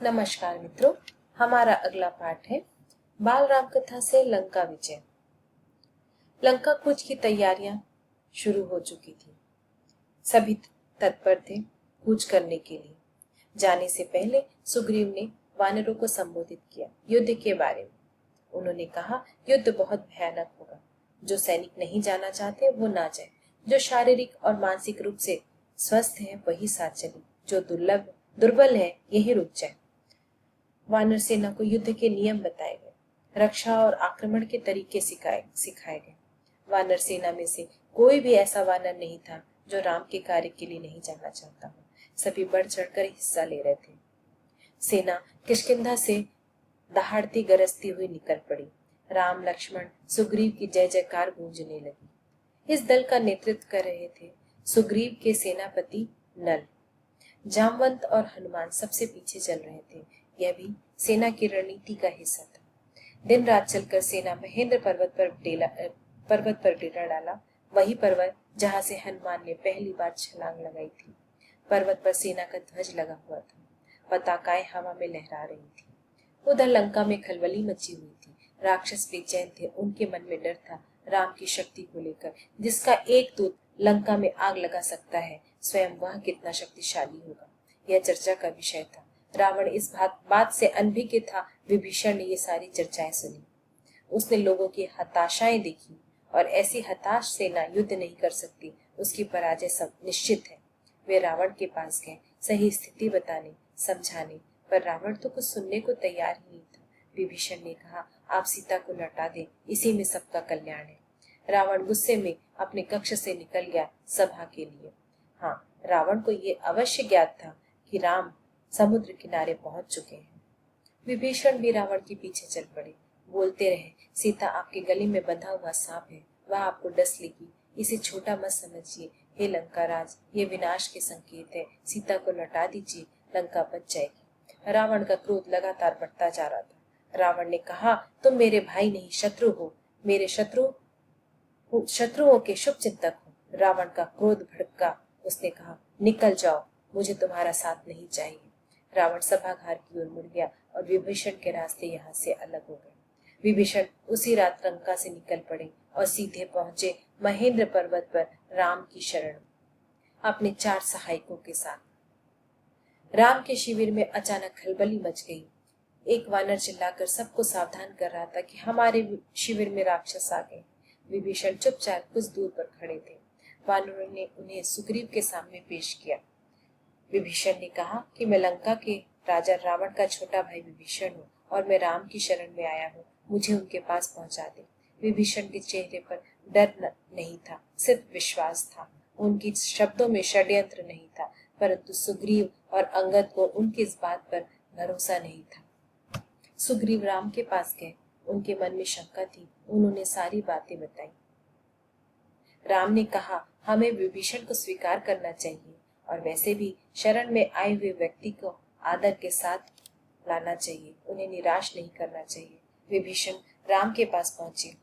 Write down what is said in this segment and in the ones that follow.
नमस्कार मित्रों, हमारा अगला पाठ है बाल राम कथा से लंका विजय। लंका कूच की तैयारियां शुरू हो चुकी थी। सभी तत्पर थे कूच करने के लिए। जाने से पहले सुग्रीव ने वानरों को संबोधित किया युद्ध के बारे में। उन्होंने कहा, युद्ध बहुत भयानक होगा। जो सैनिक नहीं जाना चाहते वो ना जाए। जो शारीरिक और मानसिक रूप से स्वस्थ है वही साथ चले। जो दुर्बल है यही रुक जाए। वानर सेना को युद्ध के नियम बताए गए, रक्षा और आक्रमण के तरीके सिखाए गए। वानर सेना में से कोई भी ऐसा वानर नहीं था जो राम के कार्य के लिए नहीं जाना चाहता हो। सभी बढ़ चढ़कर हिस्सा ले रहे थे। सेना किष्किंधा से दहाड़ती गरजती हुई निकल पड़ी। राम लक्ष्मण सुग्रीव की जय जयकार गूंजने लगी। इस दल का नेतृत्व कर रहे थे सुग्रीव के सेनापति नल। जामवंत और हनुमान सबसे पीछे चल रहे थे। यह भी सेना की रणनीति का हिस्सा था। दिन रात चलकर सेना महेंद्र पर्वत पर डेरा डाला। वही पर्वत जहां से हनुमान ने पहली बार छलांग लगाई थी। पर्वत पर सेना का ध्वज लगा हुआ था। पताकाएं हवा में लहरा रही थी। उधर लंका में खलबली मची हुई थी। राक्षस बेचैन थे। उनके मन में डर था राम की शक्ति को लेकर। जिसका एक दूत लंका में आग लगा सकता है, स्वयं वह कितना शक्तिशाली होगा, यह चर्चा का विषय था। रावण इस बात से अनभिज्ञ था। विभीषण ने ये सारी चर्चाएं सुनी। उसने लोगों की हताशाएं देखी और ऐसी हताश सेना युद्ध नहीं कर सकती। उसकी पराजय सब निश्चित है। वे रावण के पास गए सही स्थिति बताने समझाने, पर रावण तो कुछ सुनने को तैयार ही नहीं था। विभीषण ने कहा, आप सीता को लौटा दें, इसी में सबका कल्याण है। रावण गुस्से में अपने कक्ष से निकल गया सभा के लिए। हाँ, रावण को ये अवश्य ज्ञात था कि राम समुद्र किनारे पहुंच चुके हैं। विभीषण भी रावण के पीछे चल पड़े। बोलते रहे, सीता आपके गले में बंधा हुआ सांप है, वह आपको डस लेगी। इसे छोटा मत समझिए। हे लंका राज, ये विनाश के संकेत है। सीता को लौटा दीजिए, लंका बच जाएगी। रावण का क्रोध लगातार बढ़ता जा रहा था। रावण ने कहा, तुम मेरे भाई नहीं शत्रु हो। मेरे शत्रुओं के शुभ चिंतक हो। रावण का क्रोध भड़का। उसने कहा, निकल जाओ, मुझे तुम्हारा साथ नहीं चाहिए। रावण सभागार की ओर मुड़ गया और विभीषण के रास्ते यहाँ से अलग हो गए। विभीषण उसी रात लंका से निकल पड़े और सीधे पहुंचे महेंद्र पर्वत पर राम की शरण अपने 4 सहायकों के साथ। राम के शिविर में अचानक खलबली मच गई। एक वानर चिल्लाकर सबको सावधान कर रहा था कि हमारे शिविर में राक्षस आ गए। विभीषण चुपचाप कुछ दूर पर खड़े थे। वानरों ने उन्हें सुग्रीव के सामने पेश किया। विभीषण ने कहा कि मैं लंका के राजा रावण का छोटा भाई विभीषण हूँ और मैं राम की शरण में आया हूँ। मुझे उनके पास पहुंचा दे। विभीषण के चेहरे पर डर नहीं था, सिर्फ विश्वास था। उनकी शब्दों में षड्यंत्र नहीं था, परंतु सुग्रीव और अंगद को उनकी इस बात पर भरोसा नहीं था। सुग्रीव राम के पास गए। उनके मन में शंका थी। उन्होंने सारी बातें बताई। राम ने कहा, हमें विभीषण को स्वीकार करना चाहिए और वैसे भी शरण में आए हुए व्यक्ति को आदर के साथ लाना चाहिए। उन्हें निराश नहीं करना चाहिए। विभीषण राम के पास पहुंचे।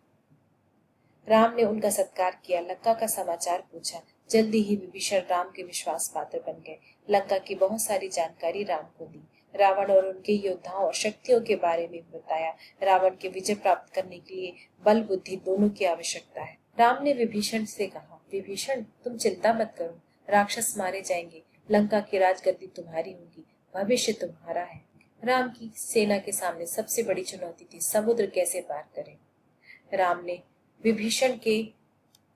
राम ने उनका सत्कार किया, लंका का समाचार पूछा। जल्दी ही विभीषण राम के विश्वास पात्र बन गए। लंका की बहुत सारी जानकारी राम को दी। रावण और उनके योद्धाओं और शक्तियों के बारे में बताया। रावण के विजय प्राप्त करने के लिए बल बुद्धि दोनों की आवश्यकता है। राम ने विभीषण से कहा, विभीषण तुम चिंता मत करो, राक्षस मारे जाएंगे। लंका की राजगद्दी तुम्हारी होगी, भविष्य तुम्हारा है। राम की सेना के सामने सबसे बड़ी चुनौती थी समुद्र कैसे पार करें। राम ने विभीषण के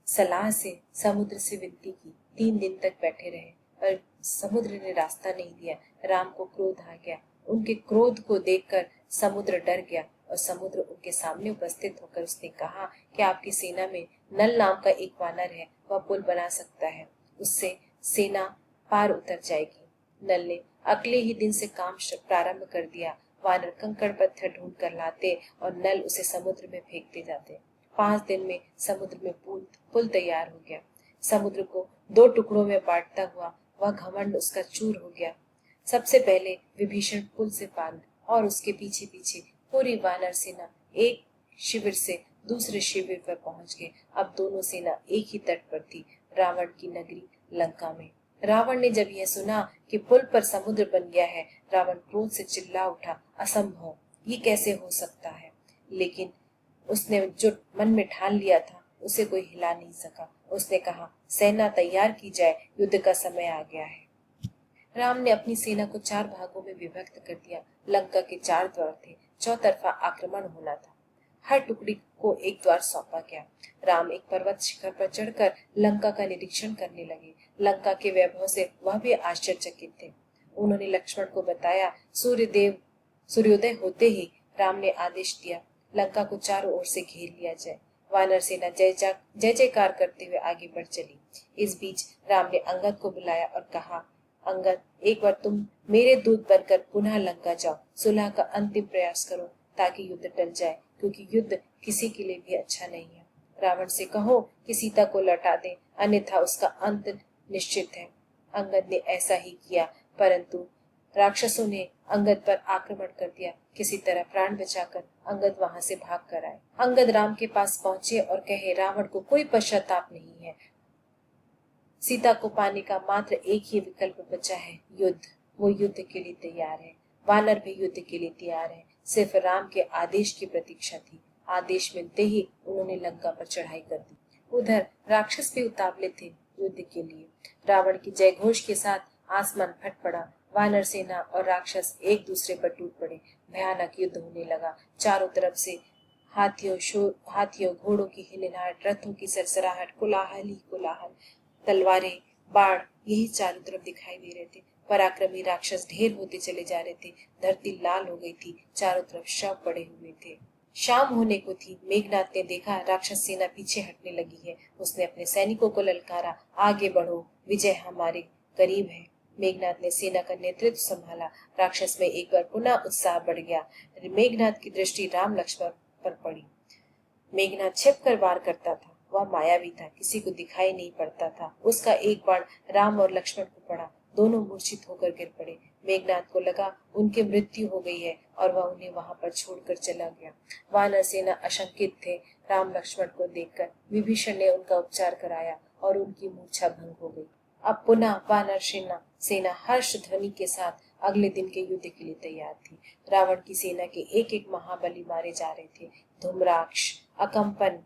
सलाह से समुद्र से विनती की। 3 दिन तक बैठे रहे पर समुद्र ने रास्ता नहीं दिया। राम को क्रोध आ गया। उनके क्रोध को देखकर समुद्र डर गया और समुद्र उनके सामने उपस्थित होकर उसने कहा कि आपकी सेना में नल नाम का एक वानर है, वह पुल बना सकता है, उससे सेना पार उतर जाएगी। नल ने अगले ही दिन से काम प्रारंभ कर दिया। वानर कंकड़ पत्थर ढूंढ कर लाते और नल उसे समुद्र में फेंकते जाते। 5 दिन में समुद्र में पुल तैयार हो गया। समुद्र को 2 टुकड़ों में बांटता हुआ वह घमंड उसका चूर हो गया। सबसे पहले विभीषण पुल से पार और उसके पीछे पीछे पूरी वानर सेना एक शिविर से दूसरे शिविर पर पहुंच गए। अब दोनों सेना एक ही तट पर थी, रावण की नगरी लंका में। रावण ने जब यह सुना कि पुल पर समुद्र बन गया है, रावण क्रोध से चिल्ला उठा, असंभव, ये कैसे हो सकता है। लेकिन उसने जो मन में ठान लिया था उसे कोई हिला नहीं सका। उसने कहा, सेना तैयार की जाए, युद्ध का समय आ गया है। राम ने अपनी सेना को 4 भागों में विभक्त कर दिया। लंका के 4 द्वार थे, चौतरफा आक्रमण होना था। हर टुकड़ी को एक द्वार सौंपा गया। राम एक पर्वत शिखर पर चढ़कर लंका का निरीक्षण करने लगे। लंका के वैभव से वह भी आश्चर्यचकित थे। उन्होंने लक्ष्मण को बताया। सूर्योदय होते ही राम ने आदेश दिया, लंका को चारों ओर से घेर लिया जाए। वानर सेना जय जयकार करते हुए आगे बढ़ चली। इस बीच राम ने अंगद को बुलाया और कहा, अंगद, एक बार तुम मेरे दूत बनकर पुनः लंका जाओ, सुलह का अंतिम प्रयास करो ताकि युद्ध टल जाए, क्योंकि युद्ध किसी के लिए भी अच्छा नहीं है। रावण से कहो कि सीता को लौटा दे, अन्यथा उसका अंत निश्चित है। अंगद ने ऐसा ही किया, परंतु राक्षसों ने अंगद पर आक्रमण कर दिया। किसी तरह प्राण बचाकर अंगद वहां से भाग कर आए। अंगद राम के पास पहुंचे और कहे, रावण को कोई पश्चाताप नहीं है। सीता को पाने का मात्र एक ही विकल्प बचा है, युद्ध। वो युद्ध के लिए तैयार है। वानर भी युद्ध के लिए तैयार है। सिर्फ राम के आदेश की प्रतीक्षा थी। आदेश मिलते ही उन्होंने लंका पर चढ़ाई कर दी। उधर राक्षस भी उतावले थे युद्ध के लिए। रावण की जय घोष के साथ आसमान फट पड़ा। वानर सेना और राक्षस एक दूसरे पर टूट पड़े। भयानक युद्ध होने लगा। चारों तरफ से हाथियों, घोड़ों की हिलनाहट, रथों की सरसराहट, कोलाहल ही कोलाहल, तलवारें, बाण, यही चारों तरफ दिखाई दे रहे थे। पराक्रमी राक्षस ढेर होते चले जा रहे थे। धरती लाल हो गई थी। चारों तरफ शव पड़े हुए थे। शाम होने को थी। मेघनाथ ने देखा राक्षस सेना पीछे हटने लगी है। उसने अपने सैनिकों को ललकारा, आगे बढ़ो, विजय हमारे करीब है। मेघनाथ ने सेना का नेतृत्व संभाला। राक्षस में एक बार पुनः उत्साह बढ़ गया। मेघनाथ की दृष्टि राम लक्ष्मण पर पड़ी। मेघनाथ छिपकर वार करता था। वह मायावी था, किसी को दिखाई नहीं पड़ता था। उसका एक बाण राम और लक्ष्मण को पड़ा। दोनों मूर्छित होकर गिर पड़े। मेघनाथ को लगा उनकी मृत्यु हो गई है और वह उन्हें वहां पर छोड़कर चला गया। वानर सेना आशंकित थे। राम लक्ष्मण को देखकर विभीषण ने उनका उपचार कराया और उनकी मूर्छा भंग हो गई। अब पुनः वानर सेना हर्ष ध्वनि के साथ अगले दिन के युद्ध के लिए तैयार थी। रावण की सेना के एक एक महाबली मारे जा रहे थे। धूम्राक्ष, अकंपन,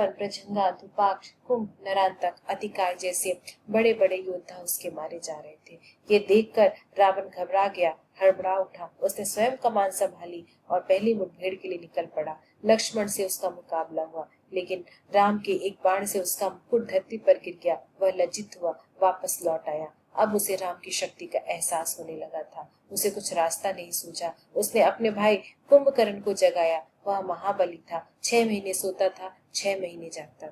प्रजंगा, धुपाक्ष, कुंभ, नरांतक, अतिकाय जैसे बड़े बड़े योद्धा उसके मारे जा रहे थे। ये देखकर रावण घबरा गया, हड़बड़ा उठा। उसने स्वयं कमान संभाली और पहली मुठभेड़ के लिए निकल पड़ा। लक्ष्मण से उसका मुकाबला हुआ, लेकिन राम के एक बाण से उसका मुकुट धरती पर गिर गया। वह लज्जित हुआ, वापस लौट आया। अब उसे राम की शक्ति का एहसास होने लगा था। उसे कुछ रास्ता नहीं सूझा। उसने अपने भाई कुंभकर्ण को जगाया। वह महाबली था। 6 महीने सोता था, 6 महीने जागता।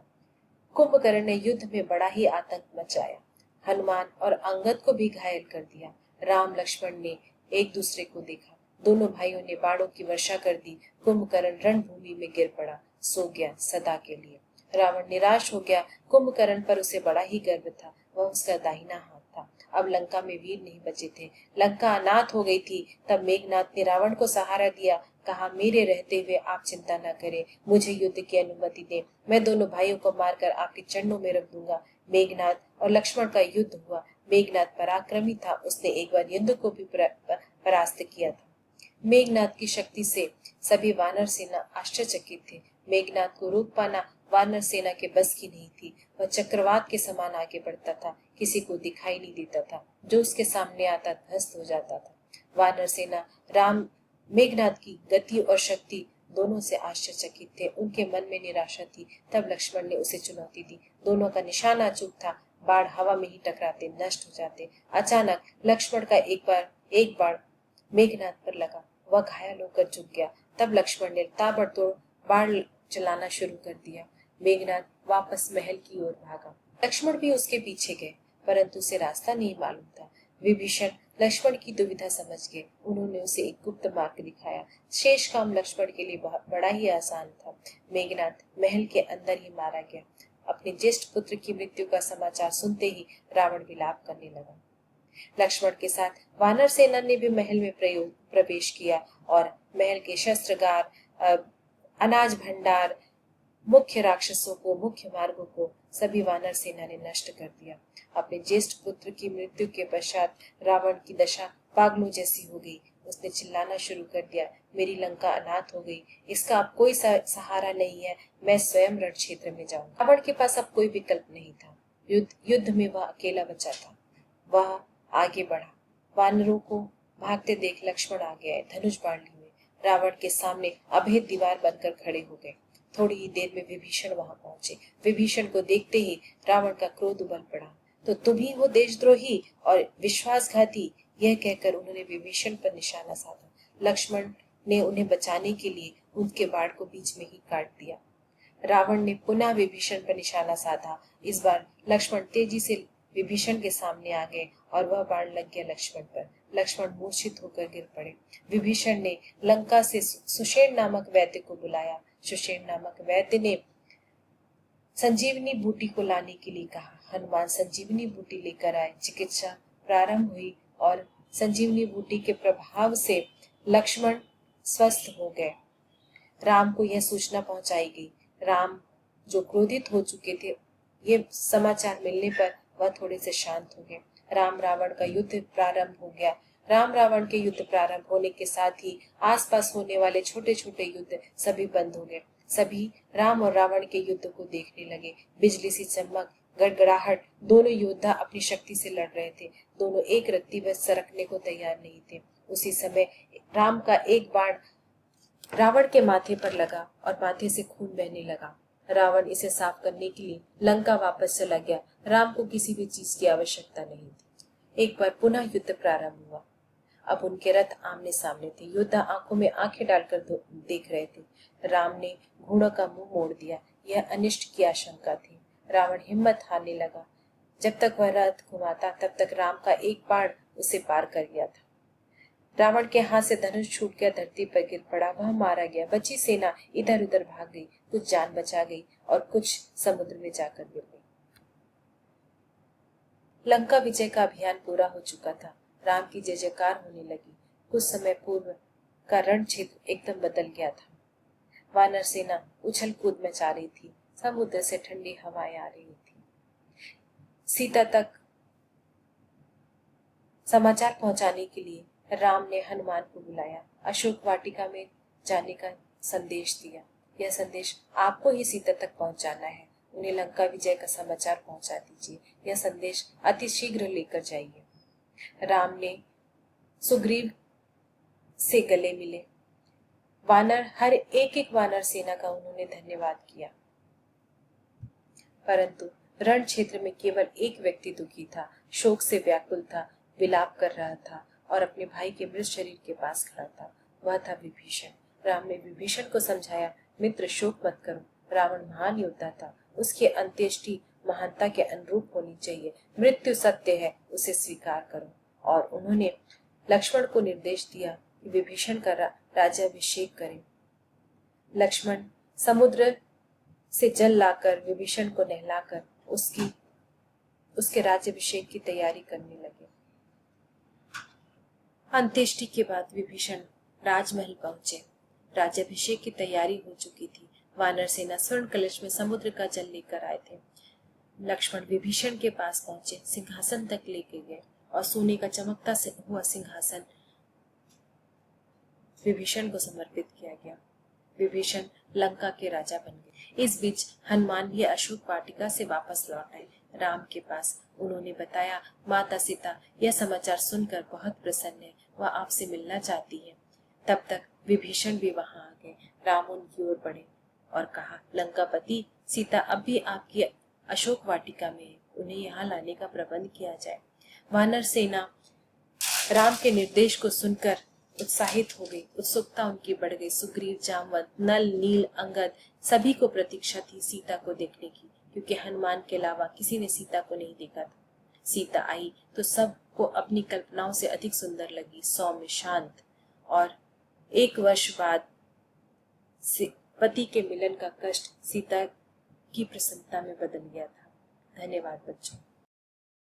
कुंभकर्ण ने युद्ध में बड़ा ही आतंक मचाया। हनुमान और अंगद को भी घायल कर दिया। राम लक्ष्मण ने एक दूसरे को देखा। दोनों भाइयों ने बाणों की वर्षा कर दी। कुंभकर्ण रणभूमि में गिर पड़ा, सो गया सदा के लिए। रावण निराश हो गया। कुंभकर्ण पर उसे बड़ा ही गर्व था। वह उसका दाहिना हाथ था। अब लंका में वीर नहीं बचे थे। लंका अनाथ हो गई थी। तब मेघनाथ ने रावण को सहारा दिया। कहा, मेरे रहते हुए आप चिंता न करें, मुझे युद्ध की अनुमति दें। मैं दोनों भाइयों को मारकर आपके चरणों में रख दूंगा। मेघनाथ और लक्ष्मण का युद्ध हुआ। मेघनाथ पराक्रमी था। उसने एक बार इंद्र को भी परास्त किया था। मेघनाथ की शक्ति से सभी वानर सेना आश्चर्यचकित थे। मेघनाथ को रोक पाना वानर सेना के बस की नहीं थी। वह चक्रवात के समान आगे बढ़ता था, किसी को दिखाई नहीं देता था। जो उसके सामने आता ध्वस्त हो जाता था। वानर सेना राम मेघनाथ की गति और शक्ति दोनों से आश्चर्यचकित थे। उनके मन में निराशा थी। तब लक्ष्मण ने उसे चुनौती दी। दोनों का निशाना अचूक था। बाढ़ हवा में ही टकराते, नष्ट हो जाते। अचानक लक्ष्मण का एक बाण मेघनाथ पर लगा। वह घायल होकर झुक गया। तब लक्ष्मण ने ताबड़तोड़ बाण चलाना शुरू कर दिया। मेघनाथ वापस महल की ओर भागा। लक्ष्मण भी उसके पीछे गए, परंतु उसे रास्ता नहीं मालूम था। विभीषण लक्ष्मण की दुविधा समझ गए। उन्होंने उसे एक गुप्त मार्ग दिखाया। शेष काम लक्ष्मण के लिए बड़ा ही आसान था। मेघनाथ महल के अंदर ही मारा गया। अपने ज्येष्ठ पुत्र की मृत्यु का समाचार सुनते ही रावण विलाप करने लगा। लक्ष्मण के साथ वानर सेना ने भी महल में प्रवेश किया और महल के शस्त्रागार, अनाज भंडार, मुख्य राक्षसों को, मुख्य मार्गों को सभी वानर सेना ने नष्ट कर दिया। अपने ज्येष्ठ पुत्र की मृत्यु के पश्चात रावण की दशा पागलों जैसी हो गई। उसने चिल्लाना शुरू कर दिया, मेरी लंका अनाथ हो गई, इसका अब कोई सहारा नहीं है, मैं स्वयं रण क्षेत्र में जाऊंगा। रावण के पास अब कोई विकल्प नहीं था। युद्ध में वह अकेला बचा था। वह आगे बढ़ा। वानरों को भागते देख लक्ष्मण आगे आए, धनुष बाण लिए रावण के सामने अभेद दीवार बनकर खड़े हो गए। थोड़ी ही देर में विभीषण वहां पहुंचे। विभीषण को देखते ही रावण का क्रोध उबल पड़ा। तो तुम ही हो देशद्रोही और विश्वासघाती, यह कहकर उन्होंने विभीषण पर निशाना साधा। लक्ष्मण ने उन्हें बचाने के लिए उनके बाण को बीच में ही काट दिया। रावण ने पुनः विभीषण पर निशाना साधा। इस बार लक्ष्मण तेजी से विभीषण के सामने आ गए और वह बाण लग गया लक्ष्मण पर। लक्ष्मण मूर्छित होकर गिर पड़े। विभीषण ने लंका से सुषेण नामक वैद्य को बुलाया। सुषेण नामक वैद्य ने संजीवनी बूटी को लाने के लिए कहा। हनुमान संजीवनी बूटी लेकर आए। चिकित्सा प्रारंभ हुई और संजीवनी बूटी के प्रभाव से लक्ष्मण स्वस्थ हो गए। राम को यह सूचना पहुंचाई गई। राम जो क्रोधित हो चुके थे, ये समाचार मिलने पर वह थोड़े से शांत हो गए। राम रावण का युद्ध प्रारंभ हो गया। राम रावण के युद्ध प्रारंभ होने के साथ ही आसपास होने वाले छोटे छोटे युद्ध सभी बंद हो गए। सभी राम और रावण के युद्ध को देखने लगे। बिजली सी चमक, गड़गड़ाहट, दोनों योद्धा अपनी शक्ति से लड़ रहे थे। दोनों एक रत्ती में सरकने को तैयार नहीं थे। उसी समय राम का एक बाण रावण के माथे पर लगा और माथे से खून बहने लगा। रावण इसे साफ करने के लिए लंका वापस चला गया। राम को किसी भी चीज की आवश्यकता नहीं थी। एक बार पुनः युद्ध प्रारंभ हुआ। अब उनके रथ आमने सामने थे। योद्धा आंखों में आंखें डालकर देख रहे थे। राम ने घोड़ों का मुंह मोड़ दिया। यह अनिष्ट की आशंका थी। रावण हिम्मत हारने लगा। जब तक वह रथ घुमाता तब तक राम का एक बाण उसे पार कर गया था। रावण के हाथ से धनुष छूट गया, धरती पर गिर पड़ा, वह मारा गया। बची सेना इधर उधर भाग गई। कुछ जान बचा गई और कुछ समुद्र में जाकर गिर गई। लंका विजय का अभियान पूरा हो चुका था। राम की जय जयकार होने लगी। कुछ समय पूर्व का रण क्षेत्र एकदम बदल गया था। वानर सेना उछल कूद मचा रही थी। समुद्र से ठंडी हवाएं आ रही थी। सीता तक समाचार पहुंचाने के लिए राम ने हनुमान को बुलाया। अशोक वाटिका में जाने का संदेश दिया। यह संदेश आपको ही सीता तक पहुंचाना है। उन्हें लंका विजय का समाचार पहुंचा दीजिए। यह संदेश अति शीघ्र लेकर जाइए। राम ने सुग्रीव से गले मिले। वानर, हर एक वानर सेना का उन्होंने धन्यवाद किया। परंतु रण क्षेत्र में केवल एक व्यक्ति दुखी था, शोक से व्याकुल था, विलाप कर रहा था और अपने भाई के मृत शरीर के पास खड़ा था। वह था विभीषण। राम ने विभीषण को समझाया, मित्र शोक मत करो। रावण महान योद्धा था। उसकी अंत्येष्टि महानता के अनुरूप होनी चाहिए। मृत्यु सत्य है, उसे स्वीकार करो। और उन्होंने लक्ष्मण को निर्देश दिया कि विभीषण का राज्याभिषेक करें। लक्ष्मण समुद्र से जल लाकर विभीषण को नहलाकर उसके राज्याभिषेक की तैयारी करने लगे। अंत्येष्टि के बाद विभीषण राजमहल पहुंचे। राज्याभिषेक की तैयारी हो चुकी थी। वानर सेना स्वर्ण कलश में समुद्र का जल लेकर आए थे। लक्ष्मण विभीषण के पास पहुंचे, सिंहासन तक लेके गए और सोने का चमकता हुआ सिंहासन विभीषण को समर्पित किया गया। विभीषण लंका के राजा बन गए। इस बीच हनुमान भी अशोक वाटिका से वापस लौट आए राम के पास। उन्होंने बताया, माता सीता यह समाचार सुनकर बहुत प्रसन्न है, वह आपसे मिलना चाहती है। तब तक विभीषण भी वहां आ गए। राम उनकी ओर बढ़े और कहा, लंकापति, सीता अब भी आपकी अशोक वाटिका में है, उन्हें यहाँ लाने का प्रबंध किया जाए। वानर सेना राम के निर्देश को सुनकर उत्साहित हो गई। उत्सुकता उनकी बढ़ गई। सुग्रीव, जामवंत, नल, नील, अंगद सभी को प्रतीक्षा थी सीता को देखने की, क्योंकि हनुमान के अलावा किसी ने सीता को नहीं देखा था। सीता आई तो सबको अपनी कल्पनाओं से अधिक सुंदर लगी, सौम्य, शांत, और 1 वर्ष बाद पति के मिलन का कष्ट सीता की प्रसन्नता में बदल गया था। धन्यवाद बच्चों।